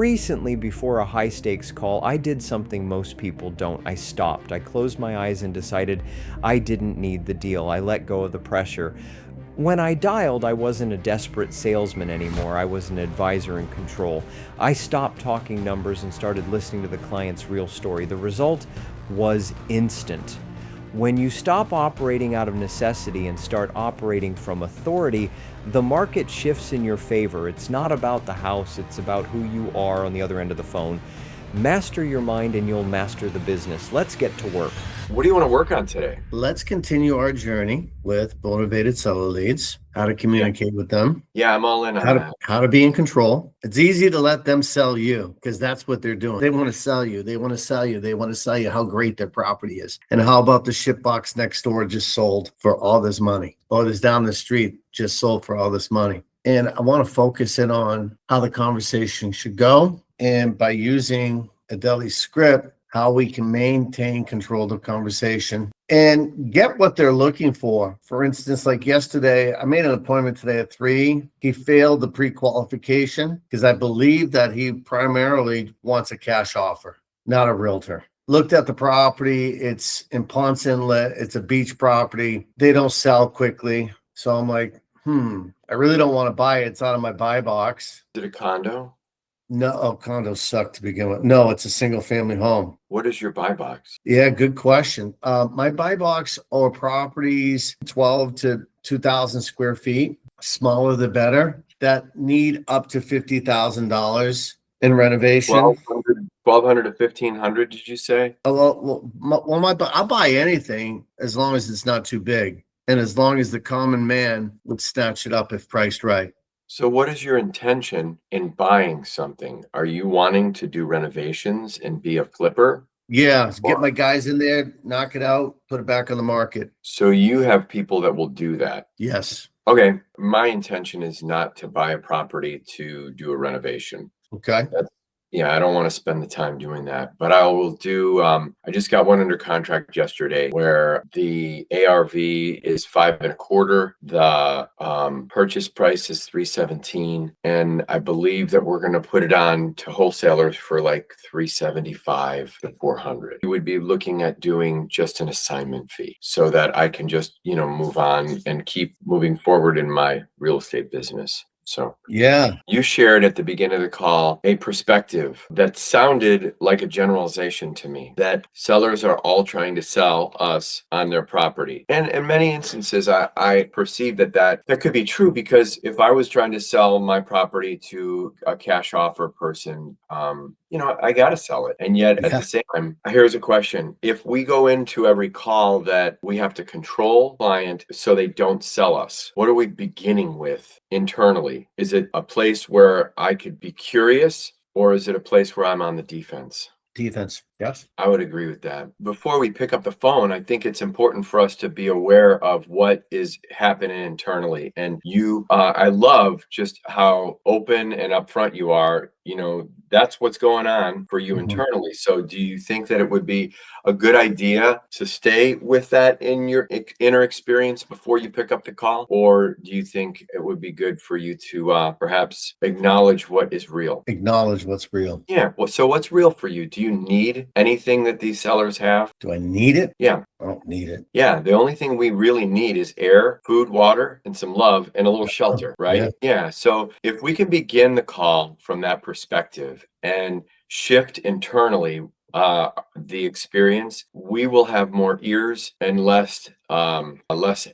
recently, before a high stakes call, I did something most people don't. I stopped. I closed my eyes and decided I didn't need the deal. I let go of the pressure. When I dialed, I wasn't a desperate salesman anymore. I was an advisor in control. I stopped talking numbers and started listening to the client's real story. The result was instant. When you stop operating out of necessity and start operating from authority, the market shifts in your favor. It's not about the house, it's about who you are on the other end of the phone. Master your mind and you'll master the business. Let's get to work. What do you want to work on today? Let's continue our journey with motivated seller leads, how to communicate with them. Yeah, I'm all in on that. How to be in control. It's easy to let them sell you because that's what they're doing. They want to sell you. They want to sell you. They want to sell you how great their property is. And how about the ship box next door just sold for all this money? Or this down the street just sold for all this money. And I want to focus in on how the conversation should go. And by using a Deli script, how we can maintain control of the conversation and get what they're looking for. For instance, like yesterday, I made an appointment today at 3. He failed the pre-qualification because I believe that he primarily wants a cash offer, not a realtor. Looked at the property. It's in Ponce Inlet. It's a beach property. They don't sell quickly. So I'm like, I really don't want to buy it. It's out of my buy box. Is it a condo? No, condos suck to begin with. No, it's a single family home. What is your buy box? Yeah, good question. My buy box are properties 12 to 2,000 square feet, smaller the better, that need up to $50,000 in renovation. 1,200 to 1,500, did you say? I'll buy anything as long as it's not too big and as long as the common man would snatch it up if priced right. So what is your intention in buying something? Are you wanting to do renovations and be a flipper? Yeah, get my guys in there, knock it out, put it back on the market. So you have people that will do that? Yes. Okay. My intention is not to buy a property to do a renovation. Okay. Yeah, I don't want to spend the time doing that, but I will do, I just got one under contract yesterday where the ARV is 5.25. The purchase price is $317. And I believe that we're going to put it on to wholesalers for like $375 to $400. We would be looking at doing just an assignment fee so that I can just, move on and keep moving forward in my real estate business. So yeah, you shared at the beginning of the call a perspective that sounded like a generalization to me, that sellers are all trying to sell us on their property. And in many instances, I perceive that could be true, because if I was trying to sell my property to a cash offer person, I got to sell it. And yet at the same time, here's a question. If we go into every call that we have to control client so they don't sell us, what are we beginning with internally? Is it a place where I could be curious, or is it a place where I'm on the defense? Defense. Yes. I would agree with that. Before we pick up the phone, I think it's important for us to be aware of what is happening internally. And I love just how open and upfront you are. That's what's going on for you internally. So do you think that it would be a good idea to stay with that in your inner experience before you pick up the call? Or do you think it would be good for you to perhaps acknowledge what is real? Acknowledge what's real. Yeah. Well, so what's real for you? Do you need anything that these sellers have? Do I need it? Yeah. I don't need it. Yeah. The only thing we really need is air, food, water, and some love and a little shelter, right? Yeah. So if we can begin the call from that perspective and shift internally the experience, we will have more ears and less,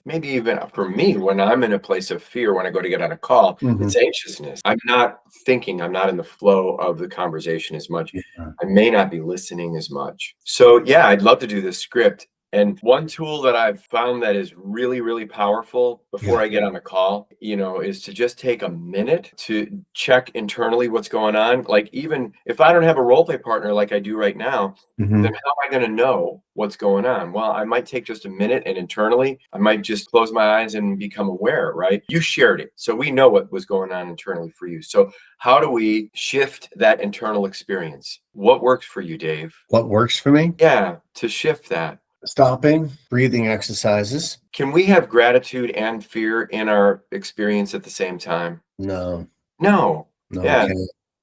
maybe even for me, when I'm in a place of fear, when I go to get on a call, it's anxiousness. I'm not thinking, I'm not in the flow of the conversation as much. I may not be listening as much. So yeah, I'd love to do this script. And one tool that I've found that is really, really powerful before I get on a call, is to just take a minute to check internally what's going on. Like, even if I don't have a role play partner like I do right now, then how am I going to know what's going on? Well, I might take just a minute, and internally, I might just close my eyes and become aware, right? You shared it. So we know what was going on internally for you. So how do we shift that internal experience? What works for you, Dave? What works for me? Yeah, to shift that. Stopping, breathing exercises. Can we have gratitude and fear in our experience at the same time? No. Yeah. Okay.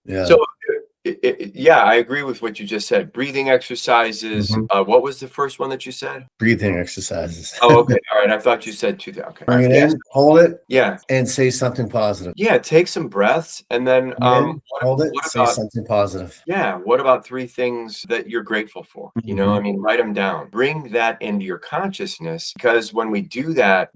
Yeah. So Yeah, I agree with what you just said. Breathing exercises. Mhm. What was the first one that you said? Breathing exercises. Oh, okay. All right. I thought you said two. Okay. All Bring right. it Yes. in, hold it, Yeah. and say something positive. Yeah. Take some breaths, and then Bring it in, what hold it, what say about something positive. yeah, what about three things that you're grateful for? You know, I Mhm. mean, write them down. Bring that into your consciousness, because when we do that,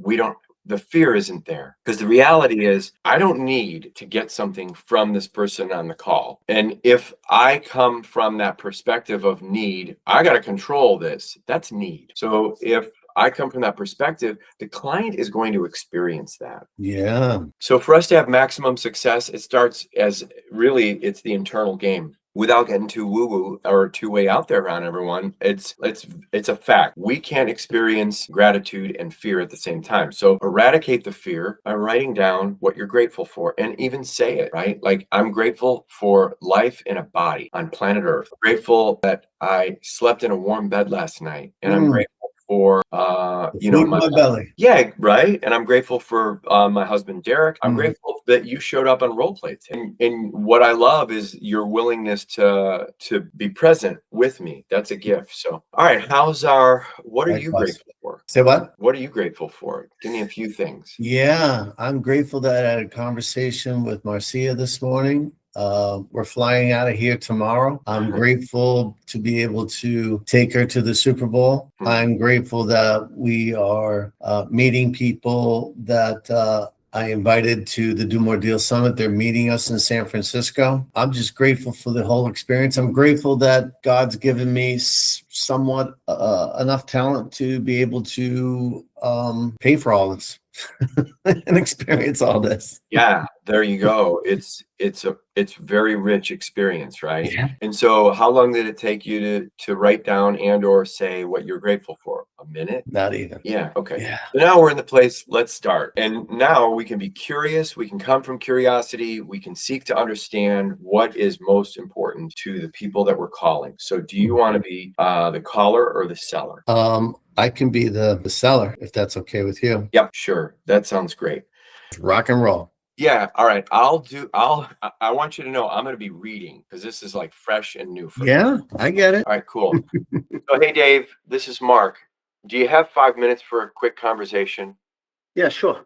the fear isn't there. Because the reality is, I don't need to get something from this person on the call. And if I come from that perspective of need, I got to control this. That's need. So if I come from that perspective, the client is going to experience that. Yeah. So for us to have maximum success, it starts as really it's the internal game. Without getting too woo-woo or too way out there on everyone, it's a fact. We can't experience gratitude and fear at the same time. So eradicate the fear by writing down what you're grateful for, and even say it, right? Like, I'm grateful for life in a body on planet Earth. Grateful that I slept in a warm bed last night, and I'm grateful for The food in my belly. yeah, right. And I'm grateful for my husband, Derek. I'm Mhm. grateful that you showed up on Roleplay today. And what I love is your willingness to be present with me. That's a gift. So, all right, what are you Likewise. grateful for? Say what? What are you grateful for? Give me a few things. Yeah, I'm grateful that I had a conversation with Marcia this morning. We're flying out of here tomorrow. I'm grateful to be able to take her to the Super Bowl. I'm grateful that we are meeting people that I invited to the Do More Deal Summit. They're meeting us in San Francisco. I'm just grateful for the whole experience. I'm grateful that God's given me somewhat enough talent to be able to pay for all this and experience all this. Yeah, there you go. It's very rich experience, right? Yeah. And so how long did it take you to write down and or say what you're grateful for? A minute? Not even. Yeah, okay. Yeah. So now we're in the place, let's start. And now we can be curious, we can come from curiosity, we can seek to understand what is most important to the people that we're calling. So do you want to be the caller or the seller? I can be the seller if that's okay with you. Yep, sure. That sounds great. Rock and roll. Yeah, all right. I want you to know I'm going to be reading because this is like fresh and new for me. Yeah, I get it. All right, cool. So, hey, Dave, this is Mark. Do you have 5 minutes for a quick conversation? Yeah, sure.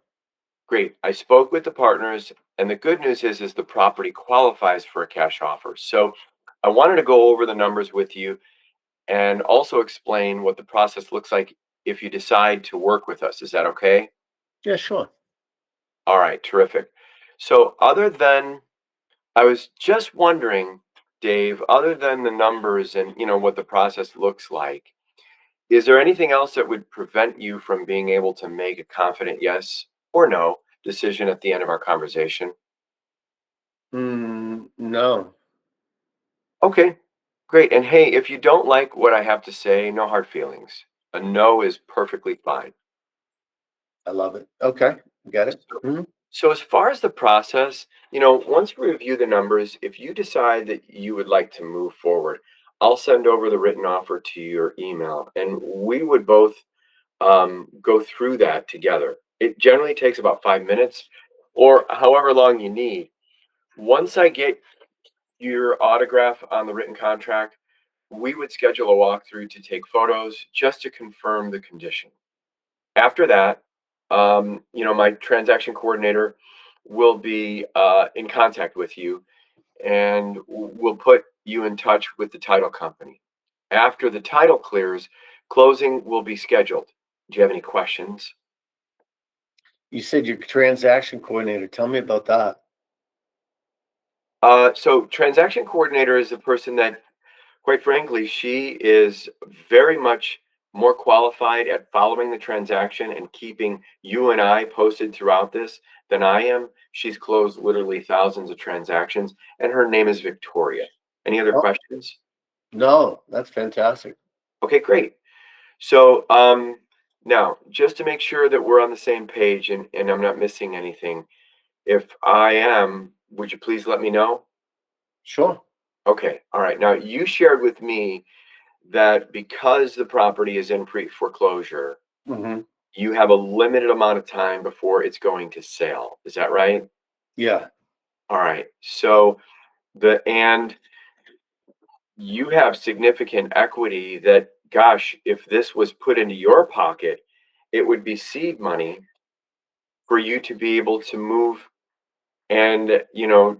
Great. I spoke with the partners, and the good news is the property qualifies for a cash offer. So I wanted to go over the numbers with you and also explain what the process looks like if you decide to work with us. Is that okay? Yeah, sure. All right, terrific. So I was just wondering, Dave, other than the numbers and what the process looks like, is there anything else that would prevent you from being able to make a confident yes or no decision at the end of our conversation? No. Okay, great. And hey, if you don't like what I have to say, no hard feelings. A no is perfectly fine. I love it. Okay. Get it. So, Mhm. so as far as the process, once we review the numbers, if you decide that you would like to move forward, I'll send over the written offer to your email, and we would both go through that together. It generally takes about 5 minutes or however long you need. Once I get your autograph on the written contract, we would schedule a walkthrough to take photos just to confirm the condition. After that, my transaction coordinator will be in contact with you, and we'll put you in touch with the title company. After the title clears, closing will be scheduled. Do you have any questions? You said your transaction coordinator. Tell me about that. So transaction coordinator is a person that, quite frankly, she is very much more qualified at following the transaction and keeping you and I posted throughout this than I am. She's closed literally thousands of transactions, and her name is Victoria. Any other Oh, questions? no, that's fantastic. Okay, great. So now, just to make sure that we're on the same page and I'm not missing anything, if I am, would you please let me know? Sure. Okay, all right. Now, you shared with me that because the property is in pre-foreclosure, Hmm. you have a limited amount of time before it's going to sell. Is that right? Yeah. All right. So the and you have significant equity that, gosh, if this was put into your pocket, it would be seed money for you to be able to move and,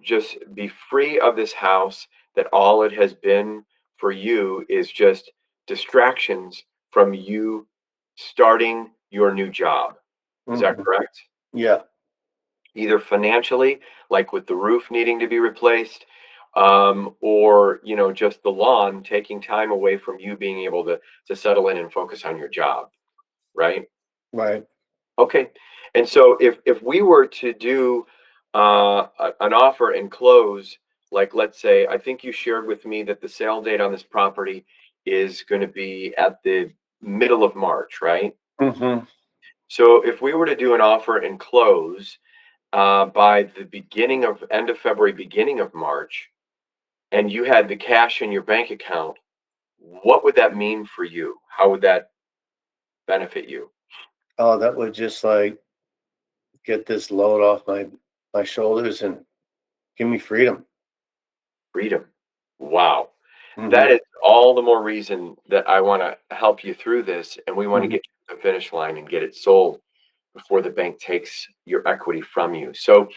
just be free of this house, that all it has been for you is just distractions from you starting your new job. Is that Mhm. correct? Yeah. Either financially, like with the roof needing to be replaced, or just the lawn taking time away from you being able to settle in and focus on your job, right? Right. Okay. And so if we were to do an offer and close, like let's say, I think you shared with me that the sale date on this property is going to be at the middle of March, right? Hmm. So if we were to do an offer and close by the end of February, beginning of March, and you had the cash in your bank account, what would that mean for you? How would that benefit you? Oh, that would just like get this load off my shoulders and give me freedom. Freedom. Wow. That Hmm. is all the more reason that I want to help you through this, and we want to Hmm. get you to the finish line and get it sold before the bank takes your equity from you. So,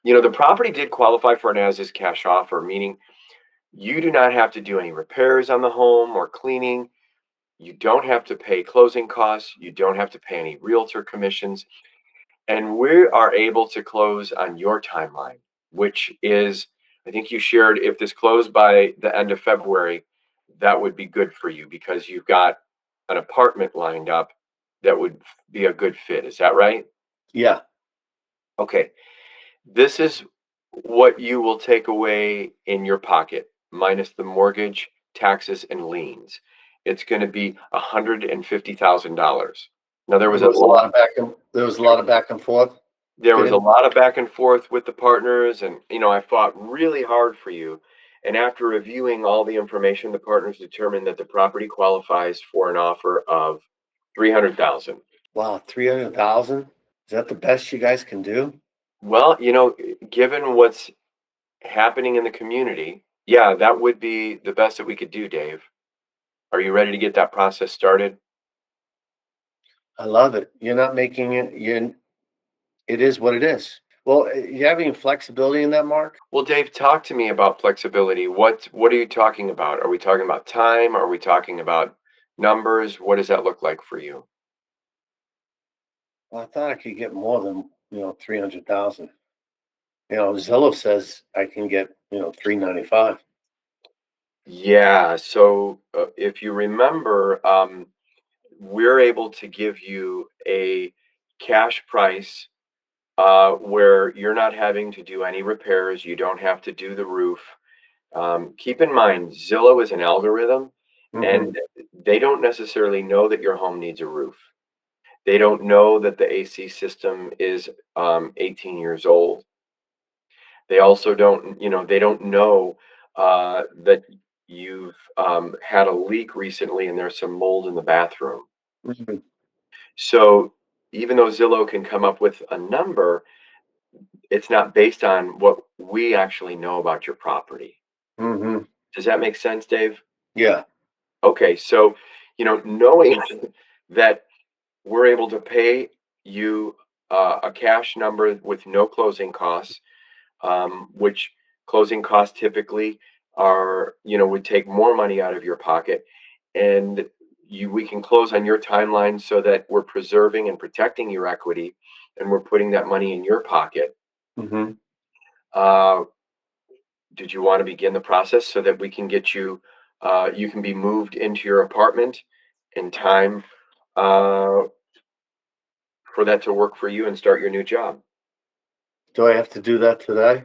the property did qualify for an as is cash offer, meaning you do not have to do any repairs on the home or cleaning. You don't have to pay closing costs. You don't have to pay any realtor commissions. And we are able to close on your timeline, which is, I think you shared, if this closed by the end of February, that would be good for you because you've got an apartment lined up that would be a good fit. Is that right? Yeah. Okay. This is what you will take away in your pocket, minus the mortgage, taxes, and liens. It's going to be $150,000. Now, There was a lot of back and forth. there was a Dave. lot of back and forth with the partners, and I fought really hard for you. And after reviewing all the information, the partners determined that the property qualifies for an offer of 300,000. Wow, 300,000. Is that the best you guys can do? Well, given what's happening in the community, yeah, that would be the best that we could do, Dave. Are you ready to get that process started? I love it. You're not making it. It is what it is. Well, you have any flexibility in that, Mark? Well, Dave, talk to me about flexibility. What are you talking about? Are we talking about time? Are we talking about numbers? What does that look like for you? Well, I thought I could get more than 300,000. Zillow says I can get 395. Yeah, so if you remember, we're able to give you a cash price where you're not having to do any repairs. You don't have to do the roof. Keep in mind, Zillow is an algorithm, Hmm. and they don't necessarily know that your home needs a roof. They don't know that the AC system is 18 years old. They also they don't know that you've had a leak recently and there's some mold in the bathroom. Hmm. So even though Zillow can come up with a number, it's not based on what we actually know about your property. Hmm. Does that make sense, Dave? Yeah. Okay, so knowing that we're able to pay you a cash number with no closing costs, which closing costs typically are, would take more money out of your pocket. And we can close on your timeline so that we're preserving and protecting your equity and we're putting that money in your pocket. Hmm. Uh, did you want to begin the process so that we can get you, you can be moved into your apartment in time uh, for that to work for you and start your new job? Do I have to do that today?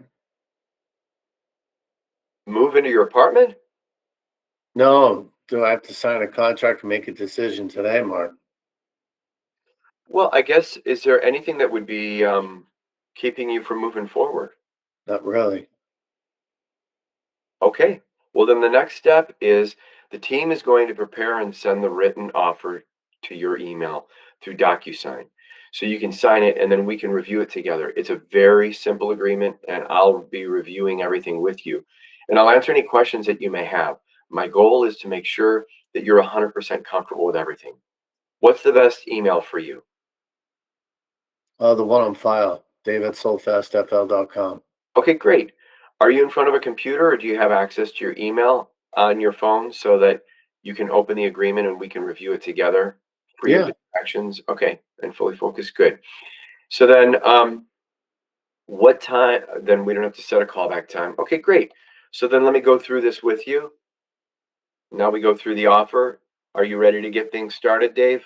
Move into your apartment? No. Do I have to sign a contract and make a decision today, Mark? Well, I guess, is there anything that would be keeping you from moving forward? Not really. Okay. Well, then the next step is the team is going to prepare and send the written offer to your email through DocuSign. So you can sign it and then we can review it together. It's a very simple agreement and I'll be reviewing everything with you. And I'll answer any questions that you may have. My goal is to make sure that you're 100% comfortable with everything. What's the best email for you? The one on file, dave@soldfastfl.com. Okay, great. Are you in front of a computer or do you have access to your email on your phone so that you can open the agreement and we can review it together? Free of Yeah, distractions. Okay, and fully focused. Good. So then, what time? Then we don't have to set a callback time. Okay, great. So then let me go through this with you. Now we go through the offer. Are you ready to get things started, Dave?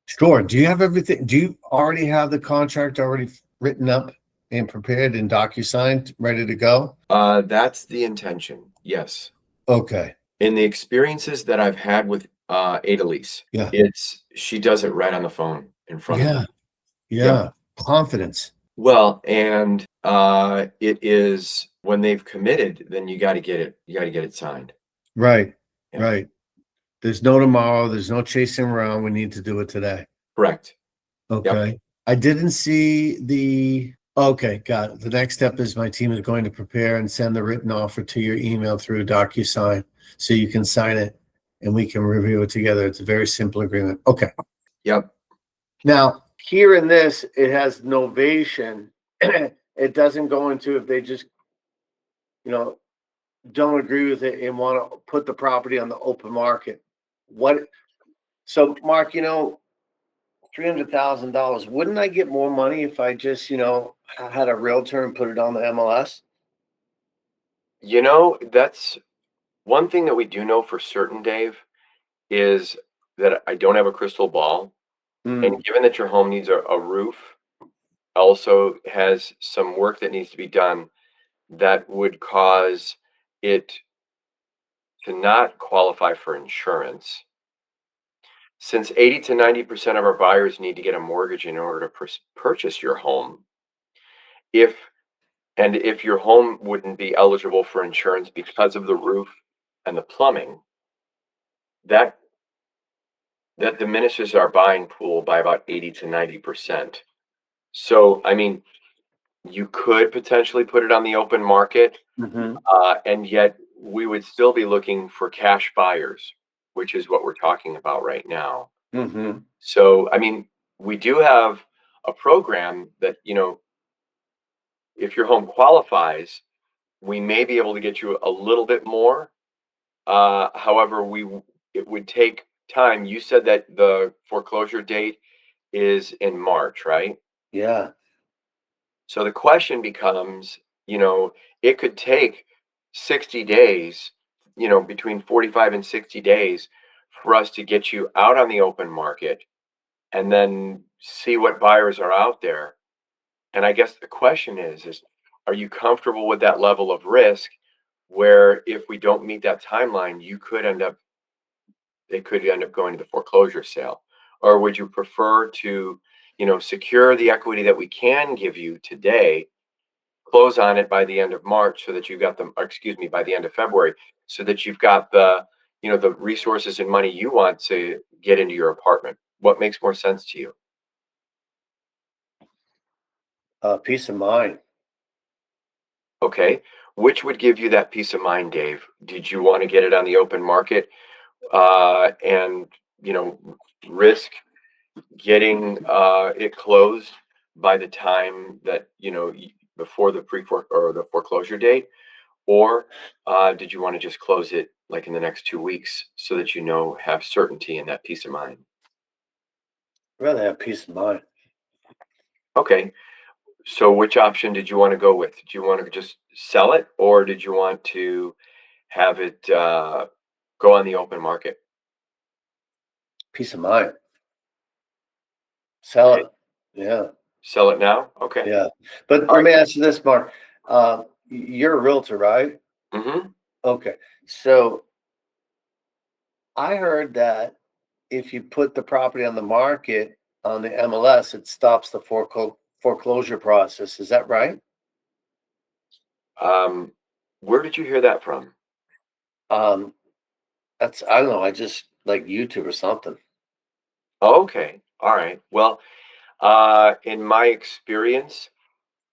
sure. Do you have everything? Do you already have the contract already written up and prepared and DocuSigned, ready to go? That's the intention. Yes. Okay. In the experiences that I've had with Adalise, Yeah. she does it right on the phone in front of me. Yeah. Confidence. Well, and it is when they've committed, then you got to get it. You got to get it signed. Right. Yeah. Right. There's no tomorrow. There's no chasing around. We need to do it today. Correct. Okay. I didn't see the. Okay, got it. The next step is my team is going to prepare and send the written offer to your email through DocuSign so you can sign it and we can review it together. It's a very simple agreement. Okay. Yep. Now, here in this, it has novation. It doesn't go into if they just, don't agree with it and want to put the property on the open market. So Mark, $300,000. Wouldn't I get more money if I just, had a realtor and put it on the MLS? That's one thing that we do know for certain, Dave, is that I don't have a crystal ball. And given that your home needs a roof, also has some work that needs to be done that would cause it to not qualify for insurance. Since 80 to 90% of our buyers need to get a mortgage in order to purchase your home, if your home wouldn't be eligible for insurance because of the roof and the plumbing, that diminishes our buying pool by about 80 to 90%. So, I mean, you could potentially put it on the open market, and yet we would still be looking for cash buyers, which is what we're talking about right now. So, I mean, we do have a program that, if your home qualifies, we may be able to get you a little bit more. However, it would take time. You said that the foreclosure date is in March, right? Yeah. So the question becomes, it could take 60 days, between 45 and 60 days for us to get you out on the open market and then see what buyers are out there. And I guess the question is, are you comfortable with that level of risk where if we don't meet that timeline, it could end up going to the foreclosure sale? Or would you prefer to, secure the equity that we can give you today, close on it by the end of March so that you've got by the end of February, so that you've got the resources and money you want to get into your apartment? What makes more sense to you? Peace of mind. Okay. Which would give you that peace of mind, Dave? Did you want to get it on the open market, and, risk getting it closed by the time that, before the or the foreclosure date? Or did you want to just close it like in the next 2 weeks so that have certainty and that peace of mind? I'd rather have peace of mind. Okay. So which option did you want to go with? Do you want to just sell it, or did you want to have it go on the open market? Peace of mind. Sell it. Yeah. Sell it now? Okay. Yeah. But All let me right. ask you this, Mark. You're a realtor, right? Mm-hmm. Okay. So I heard that if you put the property on the market on the MLS, it stops the foreclosure process. Is that right? Where did you hear that from? Um, I don't know. I just like YouTube or something. Okay. All right. Well, in my experience,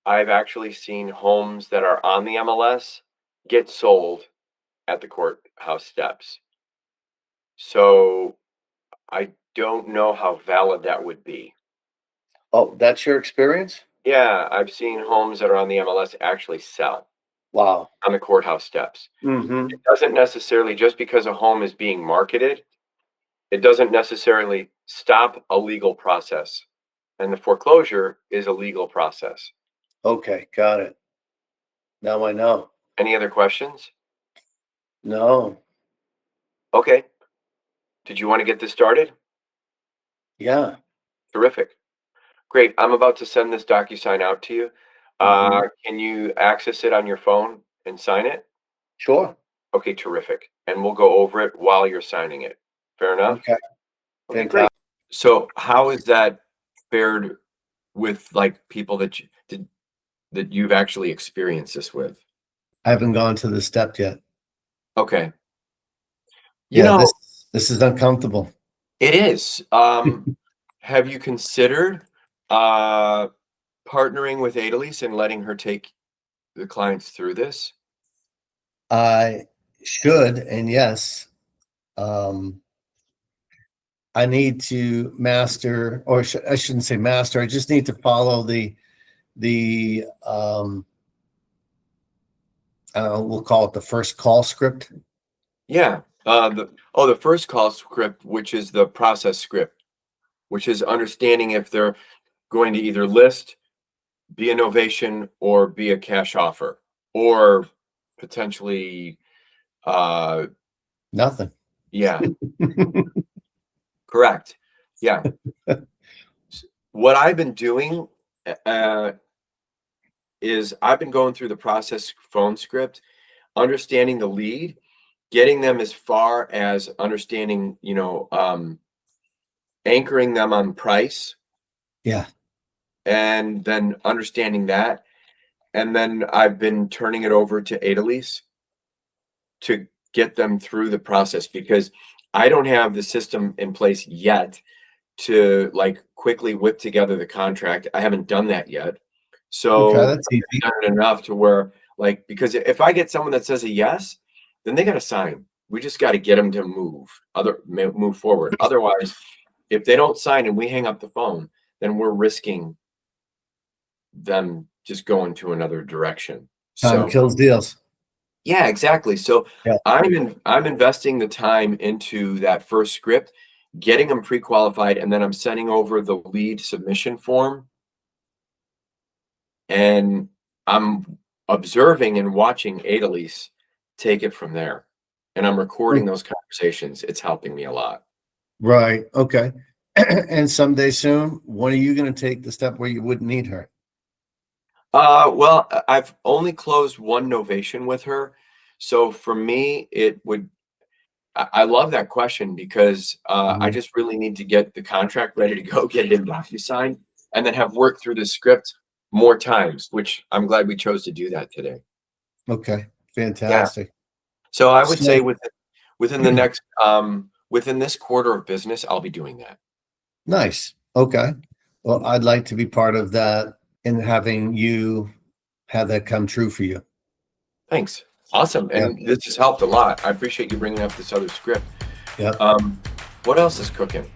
I've actually seen homes that are on the MLS get sold at the courthouse steps. So I don't know how valid that would be. Oh, that's your experience? Yeah, I've seen homes that are on the MLS actually sell Wow. on the courthouse steps. Mm-hmm. It doesn't necessarily, just because a home is being marketed, it doesn't necessarily stop a legal process. And the foreclosure is a legal process. Okay, got it. Now I know. Any other questions? No. Okay. Did you want to get this started? Yeah. Terrific. Great. I'm about to send this DocuSign out to you. Mhm. Can you access it on your phone and sign it? Sure. Okay, terrific. And we'll go over it while you're signing it. Fair enough? Okay. Okay, Fantastic. great. So how is that fared with like people that that you've actually experienced this with? I haven't gone to the step yet. Okay. You Yeah, know, this is uncomfortable. it is. Have you considered partnering with Adalise and letting her take the clients through this? I should, and yes. I need to master, or I shouldn't say master. I just need to follow the we'll call it the first call script. Yeah. The first call script, which is the process script, which is understanding if they're going to either list, be a novation, or be a cash offer, or potentially Nothing. yeah, correct. Yeah. What I've been doing is I've been going through the process phone script, understanding the lead, getting them as far as understanding, anchoring them on price, Yeah. and then understanding that. And then I've been turning it over to Adalise to get them through the process, because I don't have the system in place yet to like quickly whip together the contract. I haven't done that yet. Okay, So that's easy. I've done it enough to where, like, because if I get someone that says a yes, then they got to sign. We just got to get them to move forward. Otherwise, if they don't sign and we hang up the phone, then we're risking them just going to another direction. Time So kills deals. yeah, exactly. So Yeah. I'm investing the time into that first script, getting them pre-qualified, and then I'm sending over the lead submission form, and I'm observing and watching Adalise take it from there. And I'm recording those conversations. It's helping me a lot. Right. Okay. And someday soon, when are you going to take the step where you wouldn't need her? Well, I've only closed one novation with her. So for me, I love that question, because I just really need to get the contract ready to go, get it in DocuSign, and then have worked through the script more times, which I'm glad we chose to do that today. Okay. Fantastic. So I would So- say within the next within this quarter of business, I'll be doing that. Nice. Okay. Well, I'd like to be part of that and having you have that come true for you. Thanks. Awesome. And this has helped a lot. I appreciate you bringing up this other script. Yeah. What else is cooking?